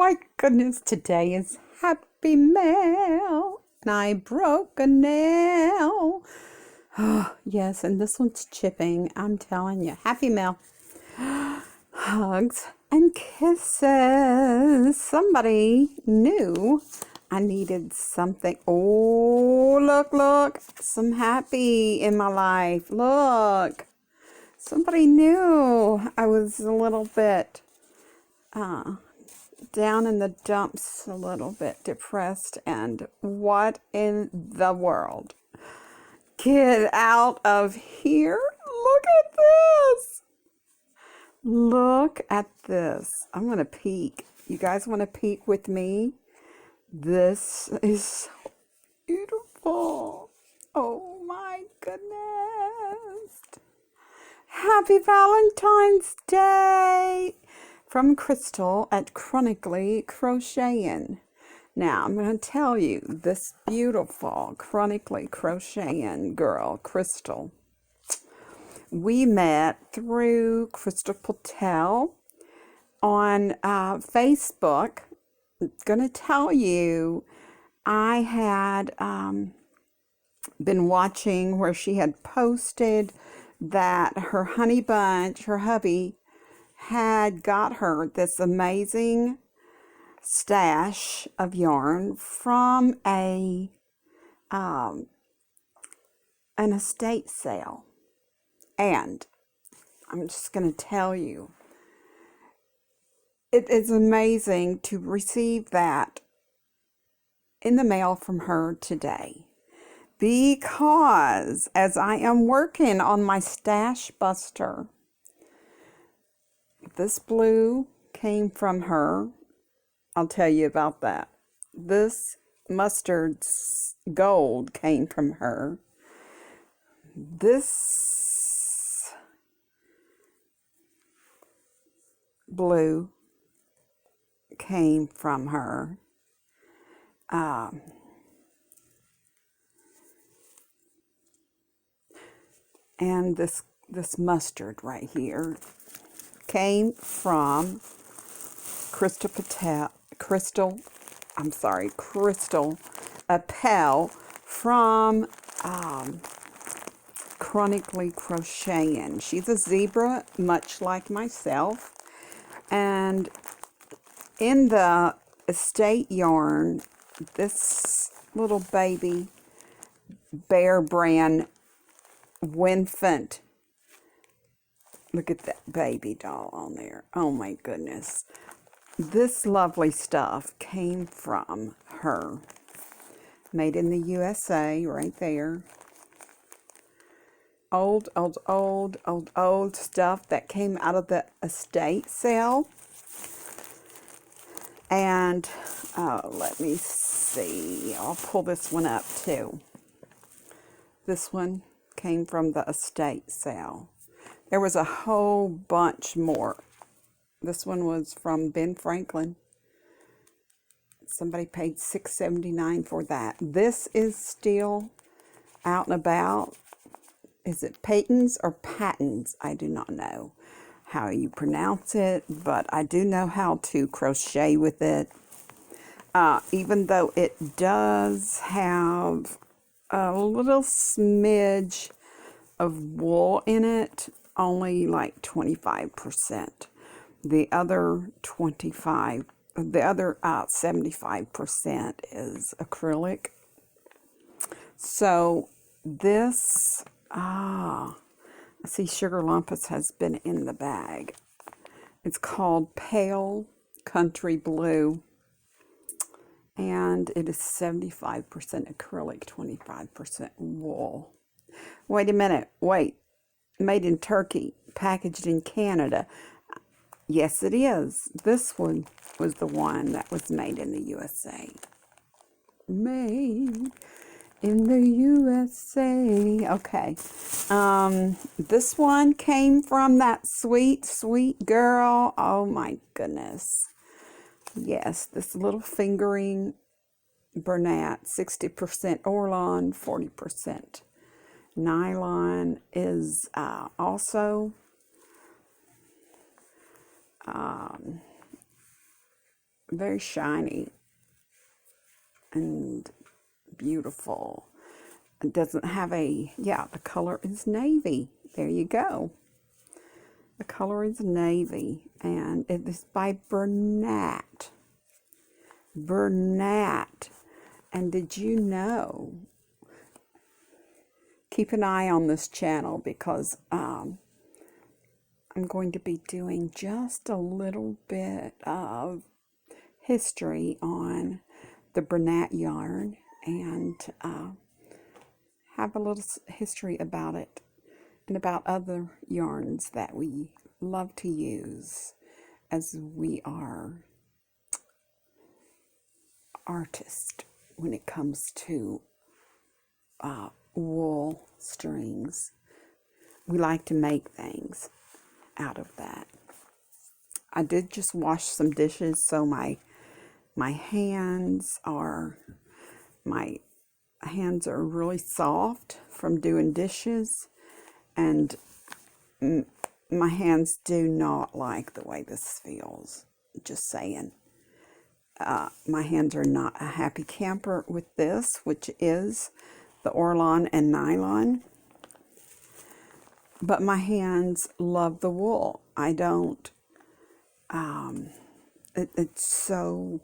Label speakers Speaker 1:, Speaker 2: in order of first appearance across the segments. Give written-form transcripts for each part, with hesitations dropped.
Speaker 1: my goodness, today is Happy Mail, and I broke a nail. Oh, yes, and this one's chipping, I'm telling you. Happy Mail. Hugs and kisses. Somebody knew I needed something. Oh, look, some happy in my life. Look, somebody knew I was a little bit down in the dumps, a little bit depressed, and what in the world? Get out of here. Look at this. Look at this. I'm going to peek. You guys want to peek with me? This is so beautiful. Oh my goodness. Happy Valentine's Day from Crystal at Chronically Crocheting. Now, I'm going to tell you, this beautiful Chronically Crocheting girl, Crystal, we met through Crystal Patel on Facebook. I'm going to tell you, I had been watching where she had posted that her honey bunch, her hubby, had got her this amazing stash of yarn from an estate sale. And I'm just going to tell you, it is amazing to receive that in the mail from her today, because as I am working on my stash buster, this blue came from her. I'll tell you about that. This mustard gold came from her. This blue came from her. And this mustard right here came from Crystal Appel from Chronically Crocheting. She's a zebra, much like myself. And in the estate yarn, this little baby Bear brand infant. Look at that baby doll on there. Oh my goodness. This lovely stuff came from her. Made in the USA, right there. Old stuff that came out of the estate sale. And let me see. I'll pull this one up too. This one came from the estate sale. There was a whole bunch more. This one was from Ben Franklin. Somebody paid $6.79 for that. This is still out and about. Is it Peyton's or Patton's? I do not know how you pronounce it, but I do know how to crochet with it. Even though it does have a little smidge of wool in it, only like 25%. The other 75% is acrylic. So this, I see Sugar Lumpus has been in the bag. It's called Pale Country Blue. And it is 75% acrylic, 25% wool. Wait a minute. Wait. Made in Turkey, packaged in Canada. Yes, it is. This one was the one that was made in the USA. Made in the USA. Okay. This one came from that sweet, sweet girl. Oh my goodness. Yes, this little fingering Bernat, 60% Orlon, 40% nylon, is also very shiny and beautiful. It doesn't have the color is navy. There you go. The color is navy, and it is by Bernat. Bernat. And did you know? Keep an eye on this channel because I'm going to be doing just a little bit of history on the Bernat yarn and have a little history about it and about other yarns that we love to use as we are artists when it comes to wool strings. We like to make things out of that. I did just wash some dishes, so my hands are really soft from doing dishes, and my hands do not like the way this feels. Just saying. My hands are not a happy camper with this, which is the Orlon and nylon. But my hands love the wool. I don't, it's so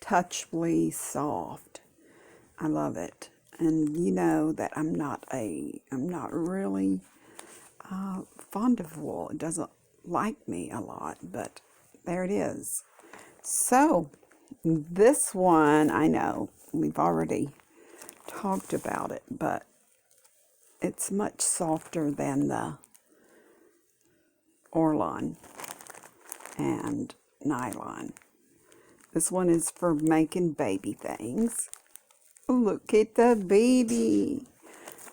Speaker 1: touchably soft. I love it. And you know that I'm not really fond of wool. It doesn't like me a lot, but there it is. So this one, I know we've already talked about it, but it's much softer than the Orlon and nylon. This one is for making baby things. Look at the baby.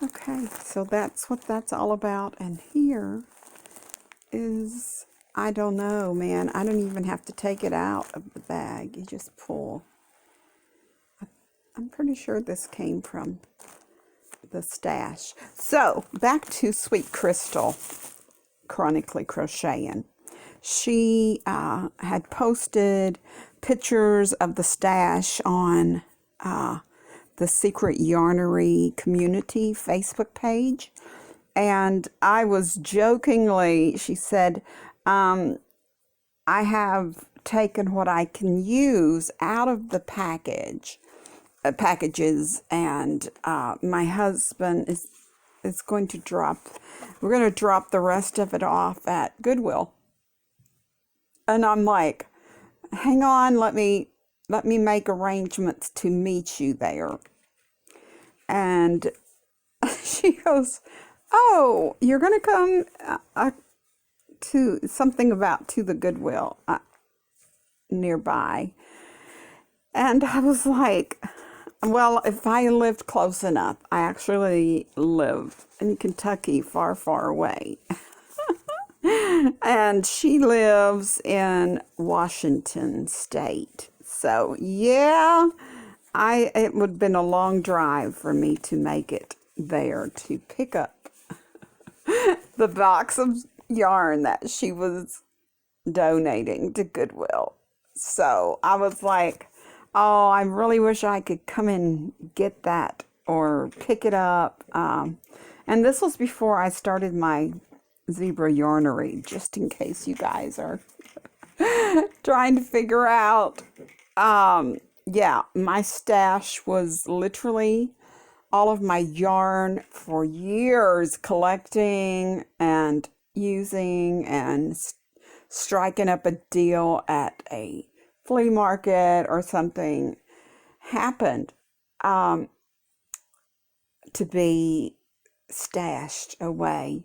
Speaker 1: Okay, so that's what that's all about. And here is, I don't know, man. I don't even have to take it out of the bag. You just pull. I'm pretty sure this came from the stash. So back to Sweet Crystal, Chronically Crocheting. She had posted pictures of the stash on the Secret Yarnery Community Facebook page, and I was jokingly, she said, I have taken what I can use out of the packages, and my husband is going to we're going to drop the rest of it off at Goodwill. And I'm like, hang on, let me make arrangements to meet you there. And she goes, oh, you're going to come to the Goodwill nearby. And I was like, well, if I lived close enough. I actually live in Kentucky, far, far away. And she lives in Washington State. So, yeah, it would have been a long drive for me to make it there to pick up the box of yarn that she was donating to Goodwill. So I was like, oh, I really wish I could come and get that or pick it up. And this was before I started my Zebra Yarnery, just in case you guys are trying to figure out. Yeah, my stash was literally all of my yarn for years, collecting and using and striking up a deal at a flea market or something happened to be stashed away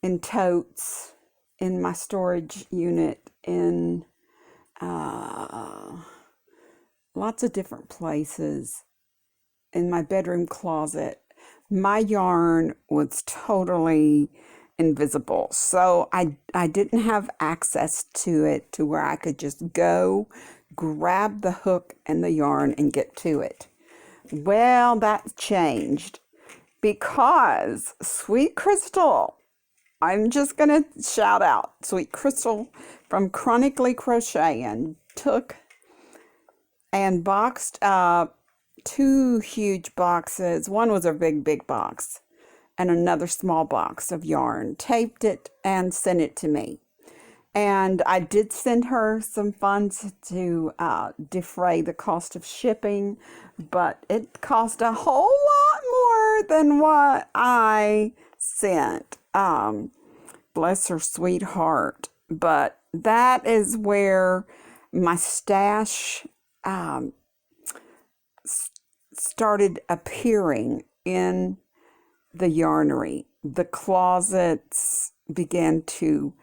Speaker 1: in totes in my storage unit in lots of different places, in my bedroom closet. My yarn was totally invisible, so I didn't have access to it to where I could just go grab the hook and the yarn and get to it. Well, that changed because Sweet Crystal, I'm just going to shout out Sweet Crystal from Chronically Crocheting, took and boxed up 2 huge boxes. One was a big box and another small box of yarn, taped it and sent it to me. And I did send her some funds to defray the cost of shipping, but it cost a whole lot more than what I sent. Bless her sweet heart. But that is where my stash started appearing in the yarnery. The closets began to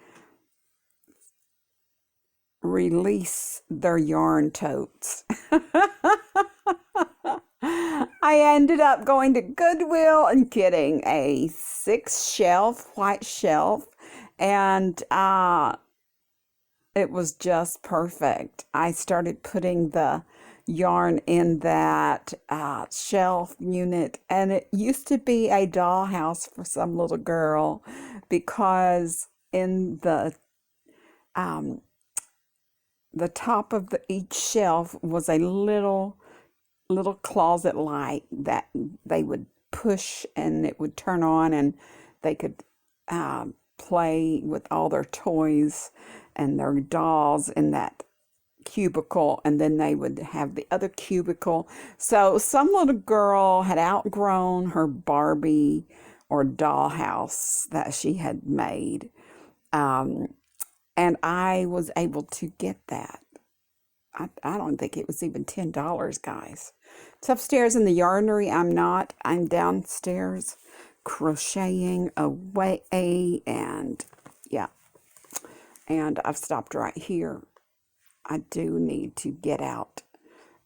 Speaker 1: release their yarn totes. I ended up going to Goodwill and getting a 6-shelf white shelf, and it was just perfect. I started putting the yarn in that shelf unit, and it used to be a dollhouse for some little girl, because in the top of each shelf was a little closet light that they would push and it would turn on, and they could play with all their toys and their dolls in that cubicle, and then they would have the other cubicle. So some little girl had outgrown her Barbie or dollhouse that she had made, and I was able to get that. I don't think it was even $10, guys. It's upstairs in the yarnery. I'm downstairs crocheting away, and yeah. And I've stopped right here. I do need to get out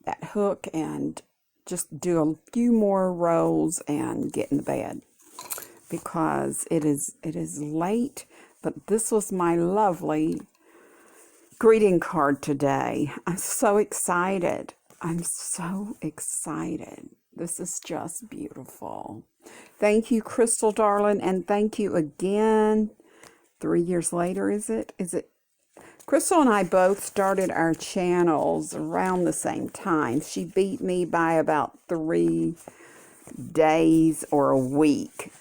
Speaker 1: that hook and just do a few more rows and get in the bed, because it is late. But this was my lovely greeting card today. I'm so excited. I'm so excited. This is just beautiful. Thank you, Crystal, darling, and thank you again. 3 years later, is it? Crystal and I both started our channels around the same time. She beat me by about 3 days or a week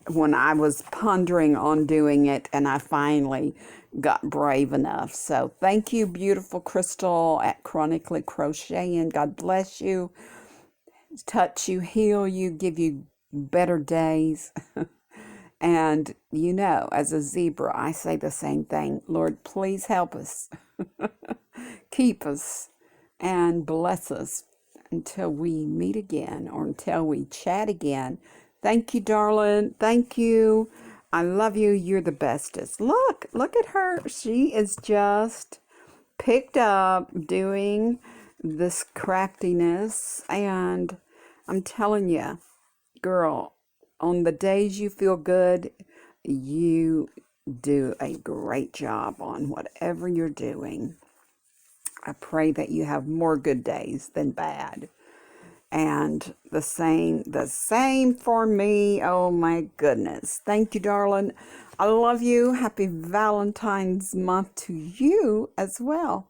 Speaker 1: when I was pondering on doing it, and I finally got brave enough. So thank you, beautiful Crystal at Chronically Crocheting. God bless you, touch you, heal you, give you better days. And you know, as a zebra, I say the same thing. Lord, please help us, keep us, and bless us until we meet again, or until we chat again. Thank you, darling. Thank you. I love you. You're the bestest. Look at her. She is just picked up doing this craftiness. And I'm telling you, girl, on the days you feel good, you do a great job on whatever you're doing. I pray that you have more good days than bad. And the same for me. Oh my goodness. Thank you, darling. I love you. Happy Valentine's month to you as well.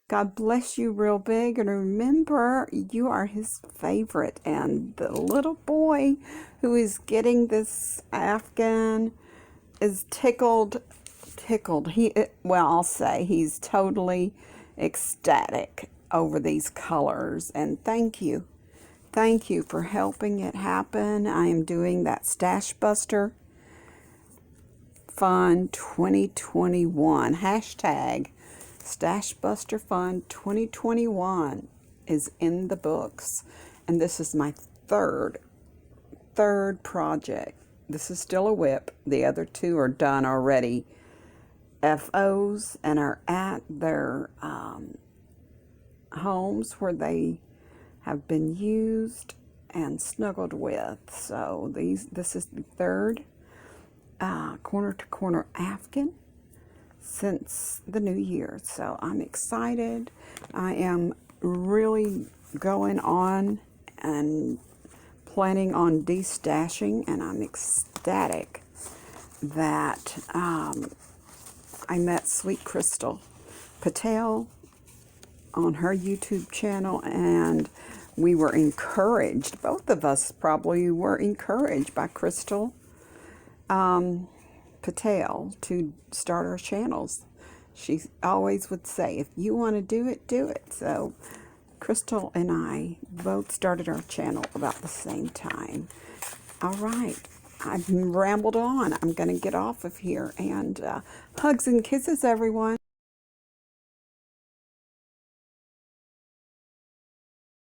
Speaker 1: God bless you real big. And remember, you are his favorite. And the little boy who is getting this Afghan is tickled. I'll say he's totally ecstatic over these colors. And thank you. Thank you for helping it happen. I am doing that Stash Buster Fun 2021. Hashtag Stash Buster Fun 2021 is in the books. And this is my third project. This is still a whip. The other 2 are done already. FOs, and are at their homes where they have been used and snuggled with. So this is the 3rd corner to corner Afghan since the new year. So I'm excited. I am really going on and planning on destashing, and I'm ecstatic that I met Sweet Crystal Patel on her YouTube channel, and we were encouraged, both of us probably were encouraged by Crystal Patel to start our channels. She always would say, if you want to do it, do it. So Crystal and I both started our channel about the same time. All right, I've rambled on. I'm going to get off of here, and hugs and kisses, everyone.